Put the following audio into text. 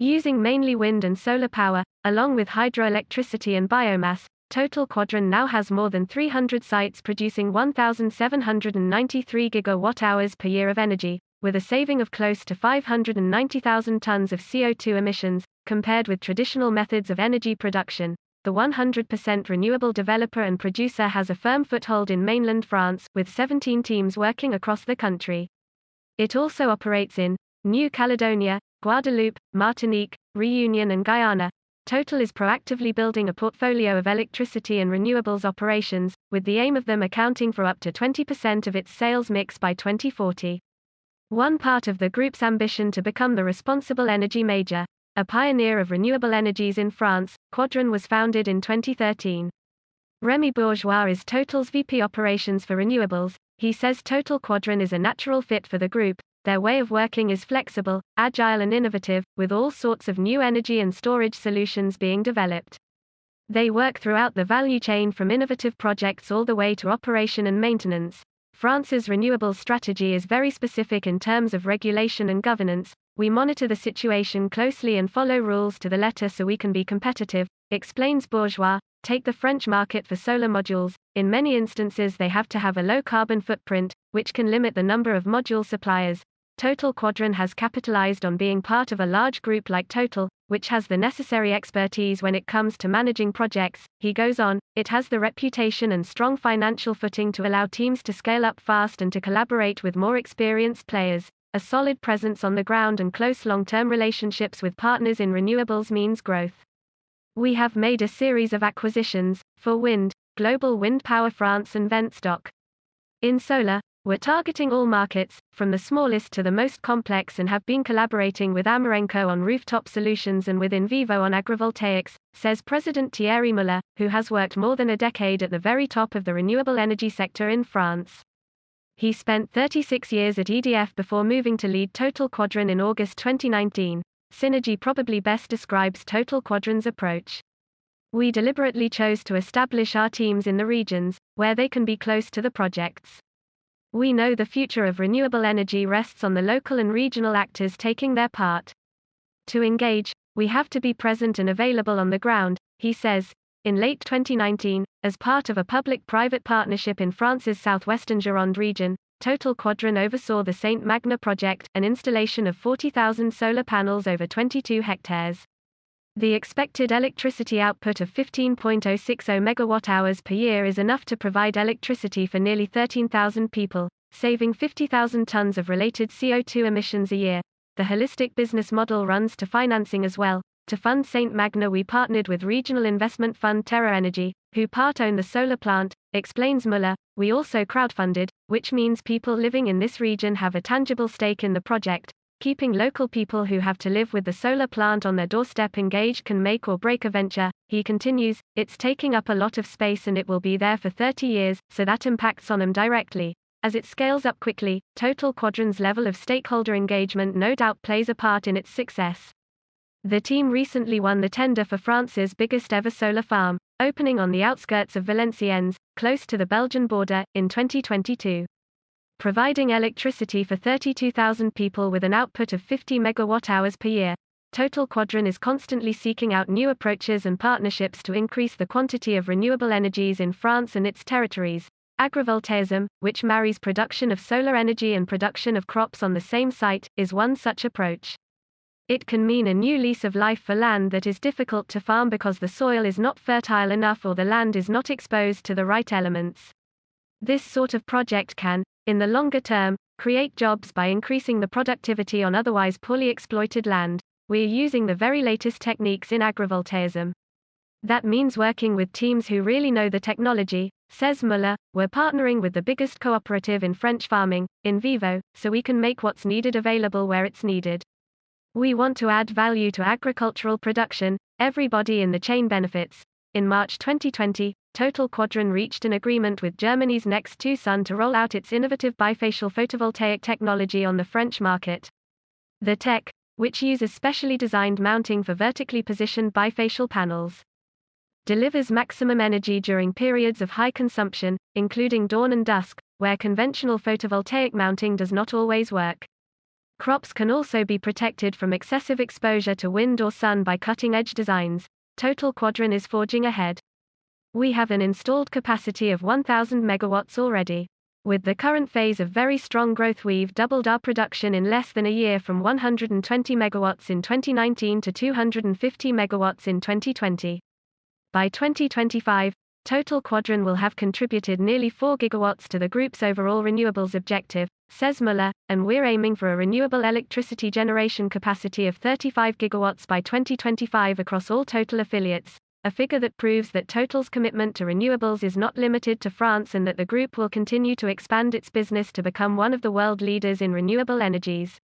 Using mainly wind and solar power, along with hydroelectricity and biomass, total Quadran now has more than 300 sites producing 1,793 gigawatt-hours per year of energy, with a saving of close to 590,000 tons of CO2 emissions, compared with traditional methods of energy production. The 100% renewable developer and producer has a firm foothold in mainland France, with 17 teams working across the country. It also operates in New Caledonia, Guadeloupe, Martinique, Réunion and Guyana. Total is proactively building a portfolio of electricity and renewables operations, with the aim of them accounting for up to 20% of its sales mix by 2040. One part of the group's ambition to become the responsible energy major. A pioneer of renewable energies in France, Quadran was founded in 2013. Rémi Bourgeois is Total's VP Operations for Renewables. He says Total Quadran is a natural fit for the group. Their way of working is flexible, agile and innovative, with all sorts of new energy and storage solutions being developed. They work throughout the value chain from innovative projects all the way to operation and maintenance. France's renewables strategy is very specific in terms of regulation and governance. We monitor the situation closely and follow rules to the letter so we can be competitive, explains Bourgeois. Take the French market for solar modules. In many instances they have to have a low carbon footprint, which can limit the number of module suppliers. Total Quadran has capitalized on being part of a large group like Total, which has the necessary expertise when it comes to managing projects. He goes on, it has the reputation and strong financial footing to allow teams to scale up fast and to collaborate with more experienced players. A solid presence on the ground and close long-term relationships with partners in renewables means growth. We have made a series of acquisitions, for wind, Global Wind Power France and Ventstock. In solar, we're targeting all markets, from the smallest to the most complex, and have been collaborating with Amarenco on rooftop solutions and with InVivo on agrivoltaics, says President Thierry Muller, who has worked more than a decade at the very top of the renewable energy sector in France. He spent 36 years at EDF before moving to lead Total Quadran in August 2019. Synergy probably best describes Total Quadran's approach. We deliberately chose to establish our teams in the regions, where they can be close to the projects. We know the future of renewable energy rests on the local and regional actors taking their part. To engage, we have to be present and available on the ground, he says. In late 2019, as part of a public-private partnership in France's southwestern Gironde region, Total Quadran oversaw the Saint Magna project, an installation of 40,000 solar panels over 22 hectares. The expected electricity output of 15.060 megawatt-hours per year is enough to provide electricity for nearly 13,000 people, saving 50,000 tons of related CO2 emissions a year. The holistic business model runs to financing as well. To fund Saint Magna, we partnered with regional investment fund Terra Energy, who part-own the solar plant, explains Muller. We also crowdfunded, which means people living in this region have a tangible stake in the project. Keeping local people who have to live with the solar plant on their doorstep engaged can make or break a venture, he continues. It's taking up a lot of space and it will be there for 30 years, so that impacts on them directly. As it scales up quickly, Total Quadran's level of stakeholder engagement no doubt plays a part in its success. The team recently won the tender for France's biggest ever solar farm, opening on the outskirts of Valenciennes, close to the Belgian border, in 2022. Providing electricity for 32,000 people with an output of 50 megawatt-hours per year. Total Quadran is constantly seeking out new approaches and partnerships to increase the quantity of renewable energies in France and its territories. Agrivoltaism, which marries production of solar energy and production of crops on the same site, is one such approach. It can mean a new lease of life for land that is difficult to farm because the soil is not fertile enough or the land is not exposed to the right elements. This sort of project can, in the longer term, create jobs by increasing the productivity on otherwise poorly exploited land. We are using the very latest techniques in agrivoltaism. That means working with teams who really know the technology, says Muller. We're partnering with the biggest cooperative in French farming, InVivo, so we can make what's needed available where it's needed. We want to add value to agricultural production. Everybody in the chain benefits. In March 2020, Total Quadran reached an agreement with Germany's Next2 Sun to roll out its innovative bifacial photovoltaic technology on the French market. The tech, which uses specially designed mounting for vertically positioned bifacial panels, delivers maximum energy during periods of high consumption, including dawn and dusk, where conventional photovoltaic mounting does not always work. Crops can also be protected from excessive exposure to wind or sun by cutting-edge designs. Total Quadran is forging ahead. We have an installed capacity of 1,000 megawatts already. With the current phase of very strong growth, we've doubled our production in less than a year from 120 megawatts in 2019 to 250 megawatts in 2020. By 2025, Total Quadran will have contributed nearly 4 gigawatts to the group's overall renewables objective, says Muller, and we're aiming for a renewable electricity generation capacity of 35 gigawatts by 2025 across all Total affiliates, a figure that proves that Total's commitment to renewables is not limited to France and that the group will continue to expand its business to become one of the world leaders in renewable energies.